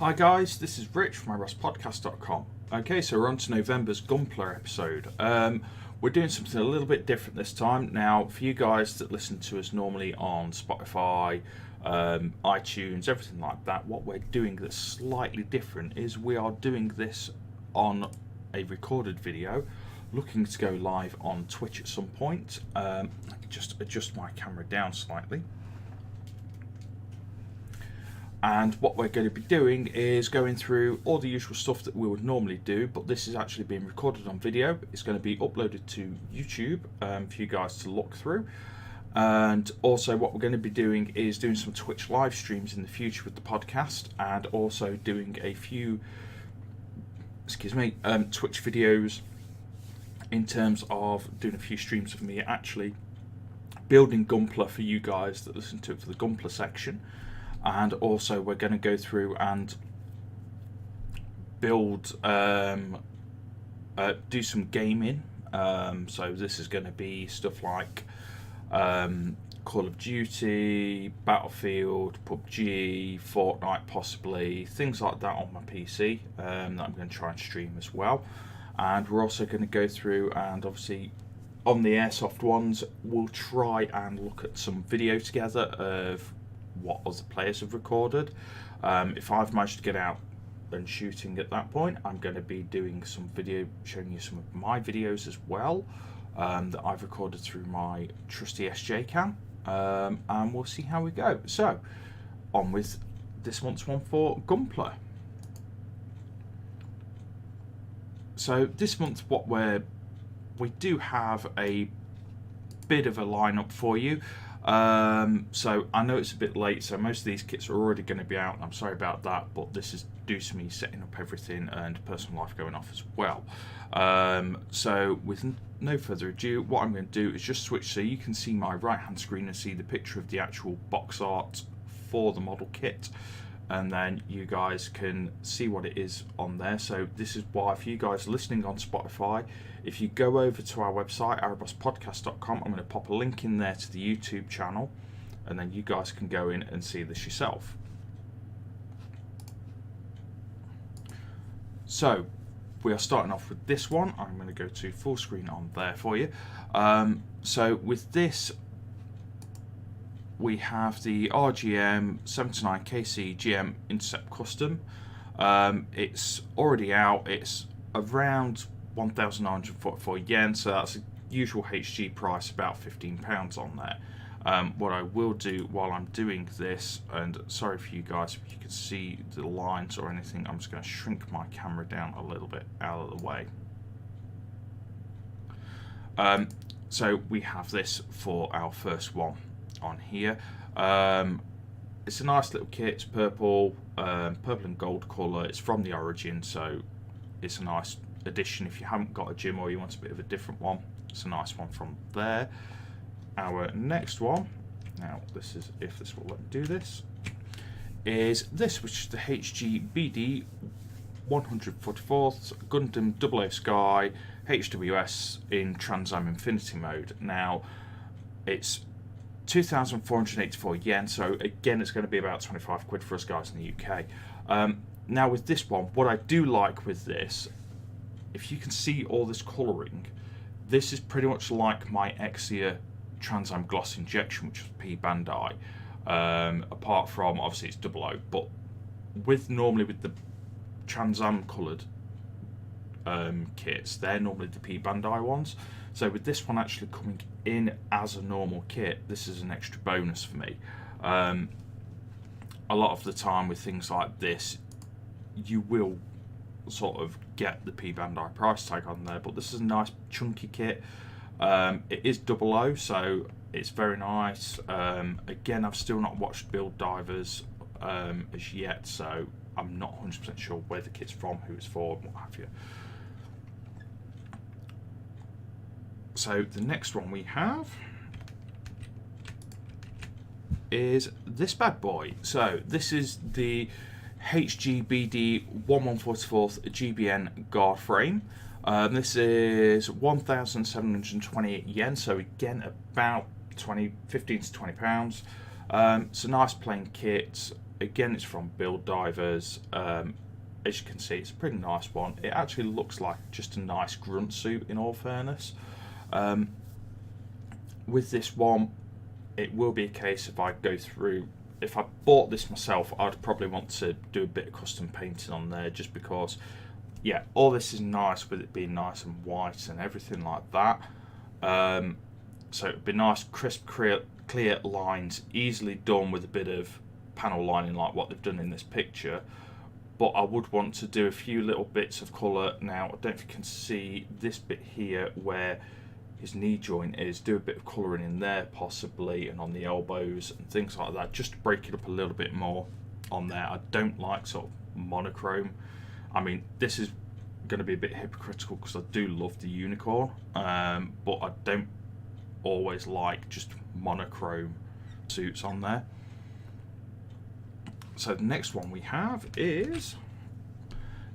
Hi guys, this is Rich from iRustPodcast.com. Okay, so we're on to November's Gunpla episode. We're doing something a little bit different this time. Now, for you guys that listen to us normally on Spotify, iTunes, everything like that, what we're doing that's slightly different is we are doing this on a recorded video, looking to go live on Twitch at some point. I can just adjust my camera down slightly. And what we're going to be doing is going through all the usual stuff that we would normally do, but this is actually being recorded on video. It's going to be uploaded to YouTube for you guys to look through. And also what we're going to be doing is doing some Twitch live streams in the future with the podcast, and also doing a few, Twitch videos in terms of doing a few streams of me actually building Gunpla for you guys that listen to it for the Gunpla section. And also we're going to go through and build, do some gaming. So this is going to be stuff like Call of Duty, Battlefield, PUBG, Fortnite possibly, things like that on my PC that I'm going to try and stream as well. And we're also going to go through and obviously on the Airsoft ones we'll try and look at some video together of what other players have recorded. If I've managed to get out and shooting at that point, I'm going to be doing some video showing you some of my videos as well that I've recorded through my trusty SJ cam, and we'll see how we go. So on with this month's one for Gunpla. So this month we do have a bit of a lineup for you. So I know it's a bit late, so most of these kits are already going to be out. I'm sorry about that, but this is due to me setting up everything and personal life going off as well. So with no further ado, what I'm going to do is just switch so you can see my right hand screen and see the picture of the actual box art for the model kit, and then you guys can see what it is on there. So this is why, for you guys listening on Spotify, if you go over to our website, iRustPodcast.com, I'm going to pop a link in there to the YouTube channel, and then you guys can go in and see this yourself. So we are starting off with this one. I'm going to go to full screen on there for you. So with this, we have the RGM 79KC GM Intercept Custom. It's already out. It's around 1,944 yen, so that's a usual HG price, about £15 on there. What I will do while I'm doing this, and sorry for you guys if you can see the lines or anything, I'm just going to shrink my camera down a little bit out of the way. So we have this for our first one on here. It's a nice little kit. It's purple and gold colour. It's from the Origin, so it's a nice addition if you haven't got a gym or you want a bit of a different one. It's a nice one from there. Our next one, now this is, if this will let me do this, is this, which is the HGBD 144th Gundam 00 Sky HWS in Trans Am Infinity mode. Now it's 2,484 yen, so again it's going to be about 25 quid for us guys in the UK. Now with this one, what I do like with this, if you can see all this colouring, this is pretty much like my Exia Trans Am Gloss Injection, which was P Bandai. Apart from obviously it's 00, but normally with the Trans Am coloured kits, they're normally the P Bandai ones. So with this one actually coming in as a normal kit, this is an extra bonus for me. A lot of the time with things like this, you will sort of get the P Bandai price tag on there, but this is a nice chunky kit. It is 00, so it's very nice. Again, I've still not watched Build Divers as yet, so I'm not 100% sure where the kit's from, who it's for, and what have you. So the next one we have is this bad boy. So this is the HGBD 1144th GBN guard frame. This is 1,728 yen, so again about 15 to 20 pounds. It's a nice plain kit. again, it's from Build Divers. As you can see, it's a pretty nice one. It actually looks like just a nice grunt suit, in all fairness. With this one, it will be a case if I go through, if I bought this myself, I'd probably want to do a bit of custom painting on there, just because, yeah, all this is nice with it being nice and white and everything like that. So it'd be nice, crisp, clear lines, easily done with a bit of panel lining like what they've done in this picture. But I would want to do a few little bits of colour. Now, I don't know if you can see this bit here where his knee joint is, do a bit of colouring in there possibly, and on the elbows and things like that, just to break it up a little bit more on there. I don't like sort of monochrome. I mean, this is going to be a bit hypocritical because I do love the unicorn, but I don't always like just monochrome suits on there. So the next one we have is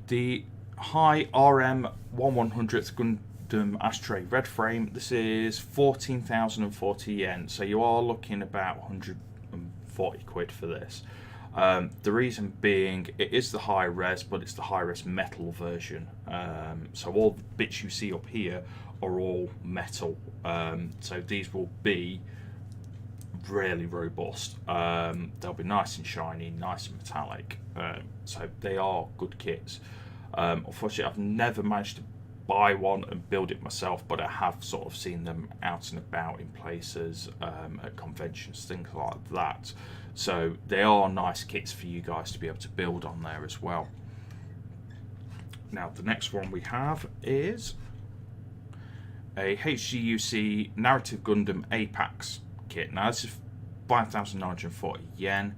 the High RM 1/100th Gundam Ashtray Red Frame. This is 14,040 yen, so you are looking about 140 quid for this. The reason being, it is the high res, but it's the high res metal version. So all the bits you see up here are all metal. So these will be really robust. They'll be nice and shiny, nice and metallic. So they are good kits. Unfortunately, I've never managed to buy one and build it myself, but I have sort of seen them out and about in places, at conventions, things like that. So they are nice kits for you guys to be able to build on there as well. Now the next one we have is a HGUC Narrative Gundam Apex kit. Now this is 5,940 yen.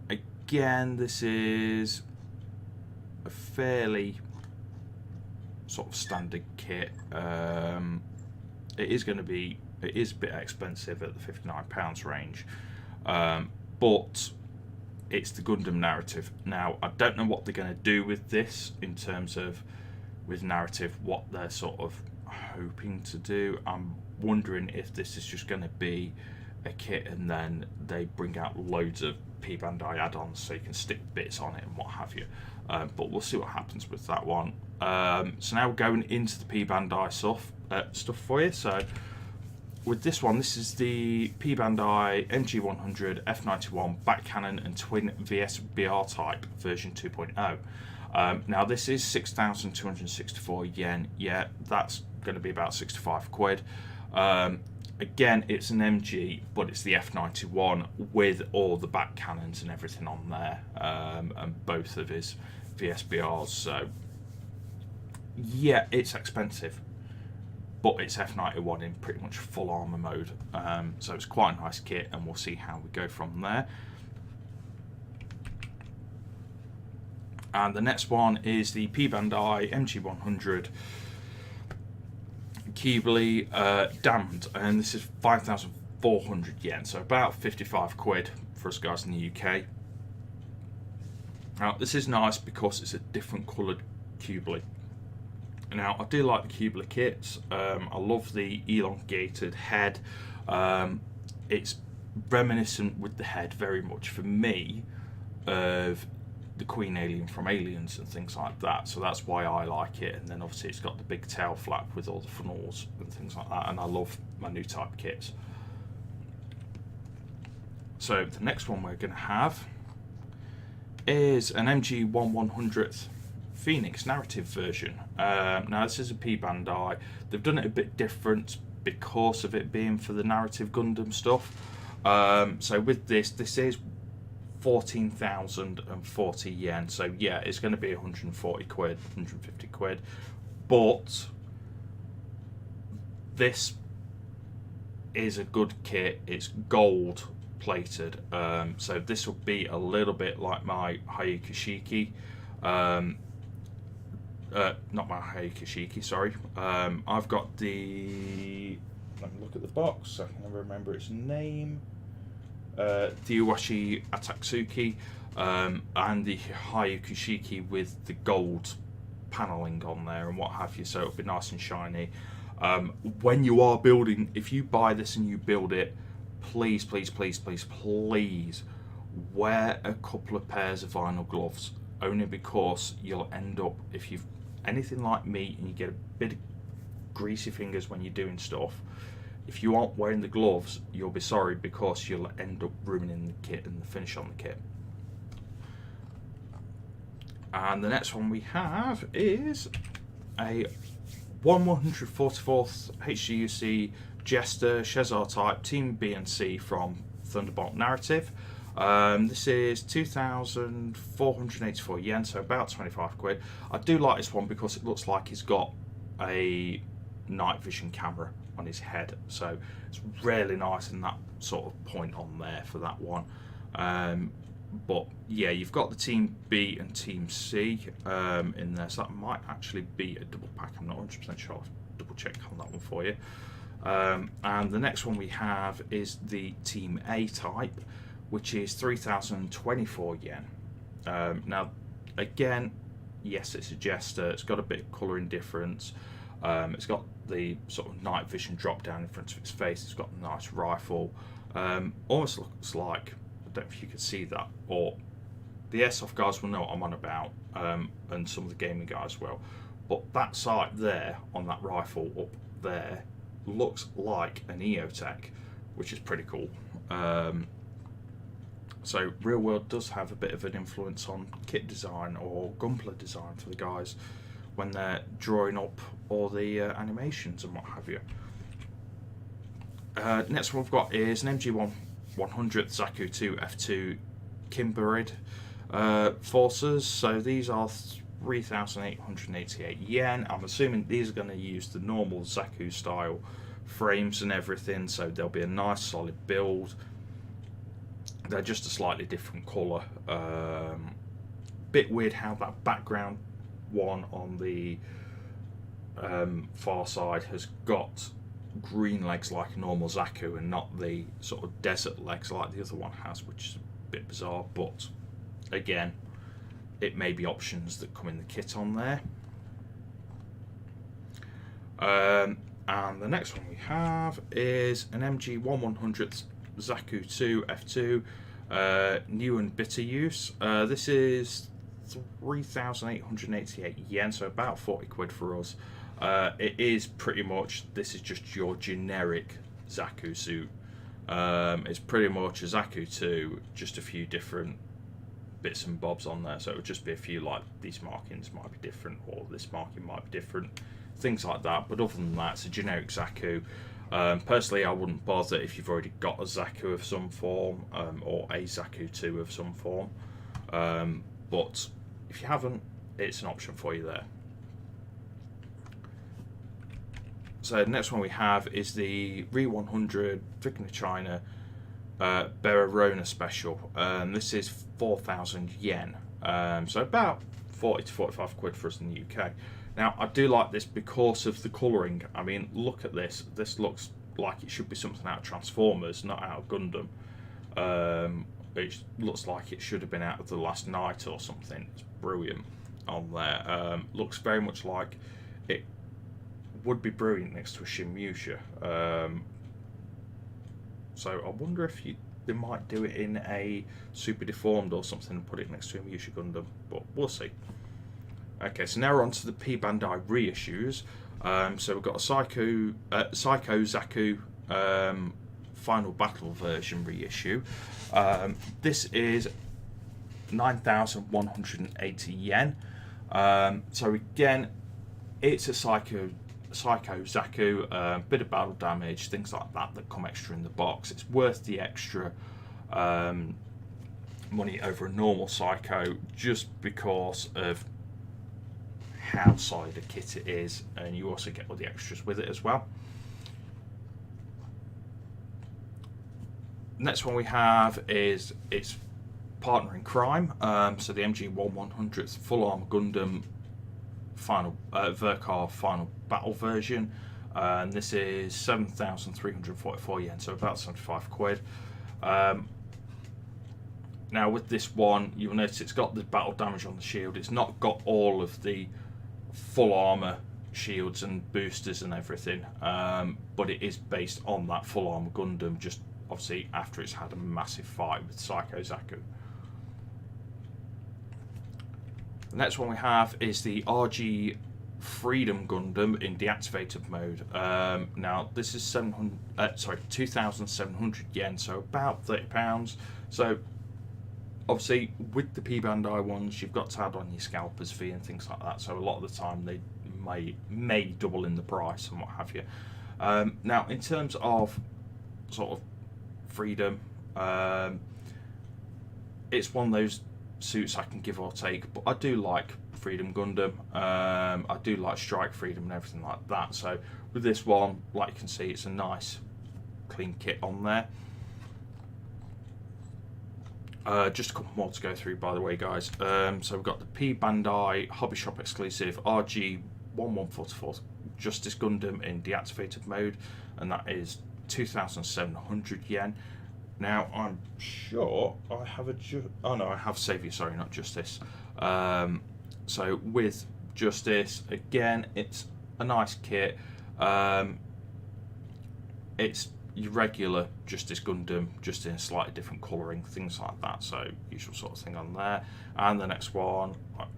Again, this is a fairly sort of standard kit. It is a bit expensive at the £59 range, but it's the Gundam Narrative. Now I don't know what they're going to do with this in terms of with Narrative, what they're sort of hoping to do. I'm wondering if this is just going to be a kit and then they bring out loads of P Bandai add-ons so you can stick bits on it and what have you. But we'll see what happens with that one. So now we're going into the P Bandai stuff for you. So with this one, this is the P Bandai MG100 F91 back cannon and twin VSBR type version 2.0. Now this is 6,264 yen. Yeah, that's going to be about 65 quid. Again, it's an MG, but it's the F91 with all the back cannons and everything on there, and both of his VSBRs. So yeah, it's expensive, but it's F91 in pretty much full armor mode. So it's quite a nice kit, and we'll see how we go from there. And the next one is the P Bandai MG100 Keebly Damned, and this is 5,400 yen, so about 55 quid for us guys in the UK. Now this is nice because it's a different coloured Keebly. Now I do like the Gunpla kits. I love the elongated head. It's reminiscent with the head very much for me of the Queen Alien from Aliens and things like that, so that's why I like it. And then obviously it's got the big tail flap with all the funnels and things like that, and I love my new type kits. So the next one we're going to have is an MG1/100th Phoenix narrative version. Now this is a P Bandai. They've done it a bit different because of it being for the narrative Gundam stuff. So with this is 14,040 yen. So yeah, it's going to be 140 quid, 150 quid. But this is a good kit. It's gold plated. So this will be a little bit like my Hayakashiki. Not my Hayakashiki, sorry. I've got the, let me look at the box so I can remember its name. The Iwashi Atatsuki, and the Hayakashiki with the gold paneling on there and what have you, so it'll be nice and shiny. When you are building, if you buy this and you build it, please wear a couple of pairs of vinyl gloves, only because you'll end up, if you've anything like me and you get a bit of greasy fingers when you're doing stuff, if you aren't wearing the gloves, you'll be sorry, because you'll end up ruining the kit and the finish on the kit. And the next one we have is a 1/144th HGUC Jester Shezar type Team B and C from Thunderbolt Narrative. This is 2,484 yen, so about 25 quid. I do like this one because it looks like he's got a night vision camera on his head, so it's really nice in that sort of point on there for that one. But yeah, you've got the Team B and Team C in there, so that might actually be a double pack. I'm not 100% sure. I'll double check on that one for you. And the next one we have is the Team A type, which is 3,024 yen. Now, again, yes, it's a Jester. It's got a bit of colouring difference. It's got the sort of night vision drop down in front of its face. It's got a nice rifle. Almost looks like, I don't know if you can see that, or the airsoft guys will know what I'm on about, and some of the gaming guys will. But that sight there on that rifle up there looks like an EOTech, which is pretty cool. So Real World does have a bit of an influence on kit design or Gunpla design for the guys when they're drawing up all the animations and what have you. Next one we've got is an MG100 Zaku 2 F2 Kimberid Forces. So these are 3,888 yen. I'm assuming these are going to use the normal Zaku style frames and everything, so there'll be a nice solid build. They're just a slightly different colour. Bit weird how that background one on the far side has got green legs like a normal Zaku and not the sort of desert legs like the other one has, which is a bit bizarre, but again, it may be options that come in the kit on there. And the next one we have is an MG1/100 Zaku 2 F2 new and bitter use. This is 3,888 yen, so about 40 quid for us. It is pretty much, this is just your generic Zaku suit. It's pretty much a Zaku 2, just a few different bits and bobs on there, so it would just be a few, like these markings might be different or this marking might be different, things like that. But other than that, it's a generic Zaku. Personally, I wouldn't bother if you've already got a Zaku of some form, or a Zaku 2 of some form, but if you haven't, it's an option for you there. So the next one we have is the Re100 Vigna China Berarona Special. This is 4,000 yen, so about 40 to 45 quid for us in the UK. Now, I do like this because of the colouring. I mean, look at this. This looks like it should be something out of Transformers, not out of Gundam. It looks like it should have been out of The Last Night or something. It's brilliant on there. Looks very much like it would be brilliant next to a Shinmusha. So I wonder if they might do it in a Super Deformed or something and put it next to a Musha Gundam, but we'll see. Okay, so now we're on to the P Bandai reissues. So we've got a Psycho Zaku Final Battle version reissue. This is 9,180 yen. So again, it's a Psycho Zaku, bit of battle damage, things like that come extra in the box. It's worth the extra money over a normal Psycho just because of how solid a kit it is, and you also get all the extras with it as well. Next one we have is its partner in crime, so the MG1/100 Full Armor Gundam Final Verkar Final Battle version, and this is 7,344 yen, so about 75 quid. Now with this one, you'll notice it's got the battle damage on the shield. It's not got all of the full armor shields and boosters and everything, but it is based on that Full Armor Gundam, just obviously after it's had a massive fight with Psycho Zaku. The next one we have is the RG Freedom Gundam in deactivated mode. Now this is 2,700 yen, so about £30. So obviously with the P Bandai ones, you've got to add on your scalpers fee and things like that. So a lot of the time they may double in the price and what have you. Now in terms of sort of Freedom, it's one of those suits I can give or take, but I do like Freedom Gundam. I do like Strike Freedom and everything like that. So with this one, like you can see, it's a nice clean kit on there. Just a couple more to go through, by the way, guys. So we've got the P Bandai Hobby Shop exclusive RG 1144 Justice Gundam in deactivated mode, and that is 2,700 yen. Now I'm sure I have I have Saviour, sorry, not Justice. So with Justice, again, it's a nice kit. It's your regular Justice Gundam, just in a slightly different colouring, things like that. So usual sort of thing on there. And the next one,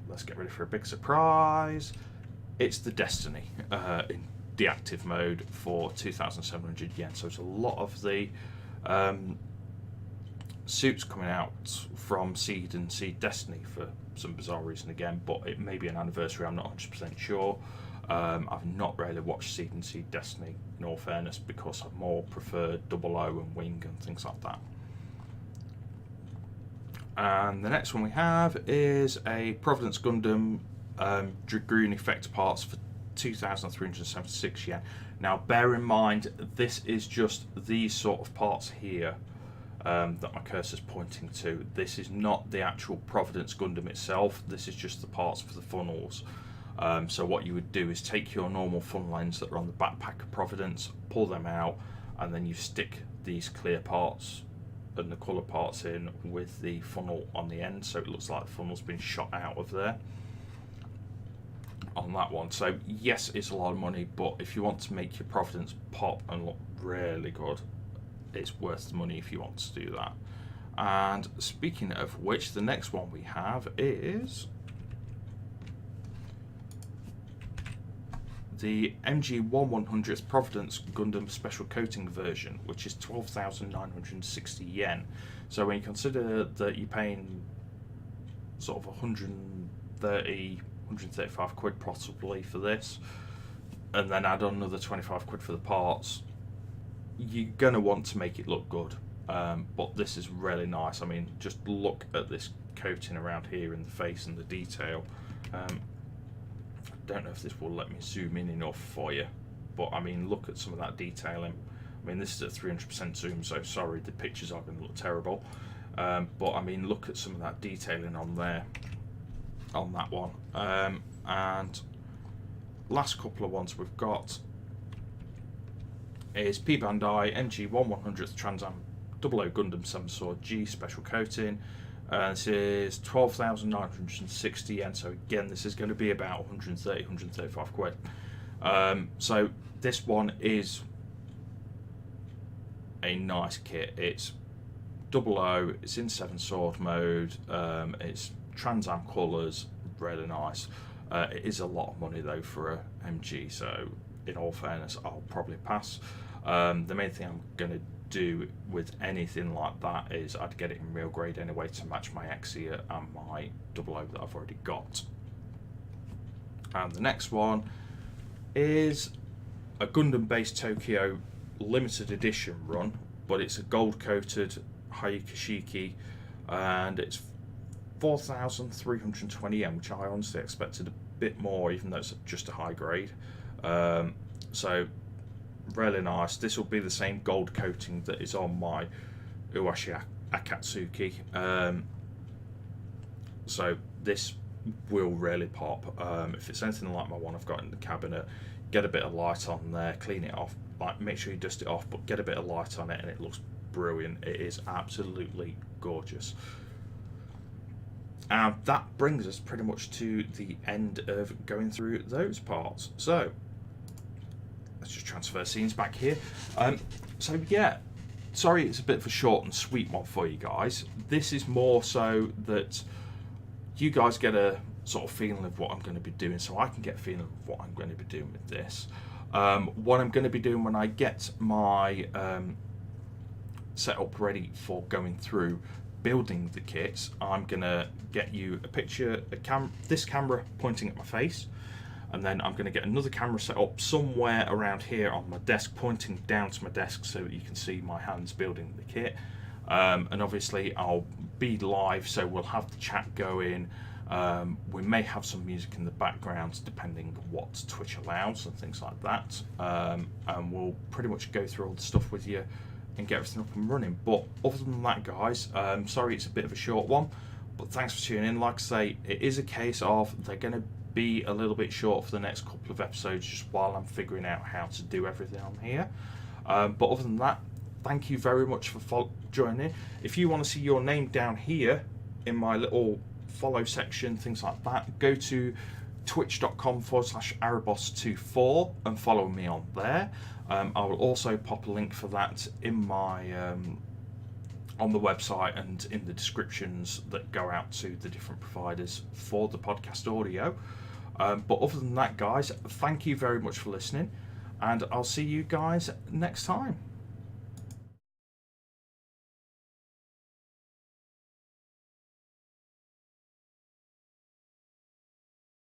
let's get ready for a big surprise. It's the Destiny in deactive mode for 2,700 yen. So it's a lot of the suits coming out from Seed and Seed Destiny for some bizarre reason again, but it may be an anniversary, I'm not 100% sure. I've not really watched Seed and Seed Destiny, in all fairness, because I more prefer 00 and Wing and things like that. And the next one we have is a Providence Gundam Dragoon Effect parts for 2,376 yen. Now bear in mind, this is just these sort of parts here that my cursor's pointing to. This is not the actual Providence Gundam itself, this is just the parts for the funnels. So what you would do is take your normal funnel ends that are on the backpack of Providence, pull them out, and then you stick these clear parts and the colour parts in with the funnel on the end, so it looks like the funnel's been shot out of there on that one. So yes, it's a lot of money, but if you want to make your Providence pop and look really good, it's worth the money if you want to do that. And speaking of which, the next one we have is the MG1100th Providence Gundam Special Coating version, which is 12,960 yen. So when you consider that you're paying sort of 135 quid possibly for this, and then add on another 25 quid for the parts, you're going to want to make it look good. But this is really nice. I mean, just look at this coating around here in the face and the detail. I don't know if this will let me zoom in enough for you, but I mean, look at some of that detailing. I mean, this is at 300% zoom, so sorry, the pictures are going to look terrible. But I mean, look at some of that detailing on there, on that one. And last couple of ones we've got is P Bandai MG1100th Trans Am 00 Gundam 7 Sword G Special Coating. This is 12,960 yen, so again this is going to be about 130, 135 quid. So this one is a nice kit. It's 00, it's in 7 sword mode, it's Trans Am colours, really nice. It is a lot of money though for a MG, so in all fairness I'll probably pass. The main thing I'm going to do with anything like that is I'd get it in real grade anyway to match my Exia and my 00 that I've already got. And the next one is a Gundam based Tokyo limited edition run, but it's a gold coated Hayakashiki, and it's 4,320 yen, which I honestly expected a bit more, even though it's just a high grade. So really nice. This will be the same gold coating that is on my Uwashi Akatsuki. So this will really pop. If it's anything like my one I've got in the cabinet, get a bit of light on there, clean it off, like make sure you dust it off, but get a bit of light on it and it looks brilliant. It is absolutely gorgeous. And that brings us pretty much to the end of going through those parts. So let's just transfer scenes back here. So yeah, sorry it's a bit of a short and sweet one for you guys. This is more so that you guys get a sort of feeling of what I'm going to be doing, so I can get a feeling of what I'm going to be doing with this. What I'm going to be doing when I get my setup ready for going through building the kits, I'm going to get you a picture, this camera pointing at my face, and then I'm going to get another camera set up somewhere around here on my desk, pointing down to my desk so that you can see my hands building the kit. And obviously I'll be live, so we'll have the chat going. We may have some music in the background depending on what Twitch allows and things like that. And we'll pretty much go through all the stuff with you and get everything up and running. But other than that, guys, sorry it's a bit of a short one, but thanks for tuning in. Like I say, it is a case of they're going to be a little bit short for the next couple of episodes just while I'm figuring out how to do everything on here. But other than that, thank you very much for joining. If you want to see your name down here in my little follow section, things like that, go to twitch.com/arabos24 and follow me on there. I will also pop a link for that in my on the website and in the descriptions that go out to the different providers for the podcast audio. But other than that, guys, thank you very much for listening, and I'll see you guys next time.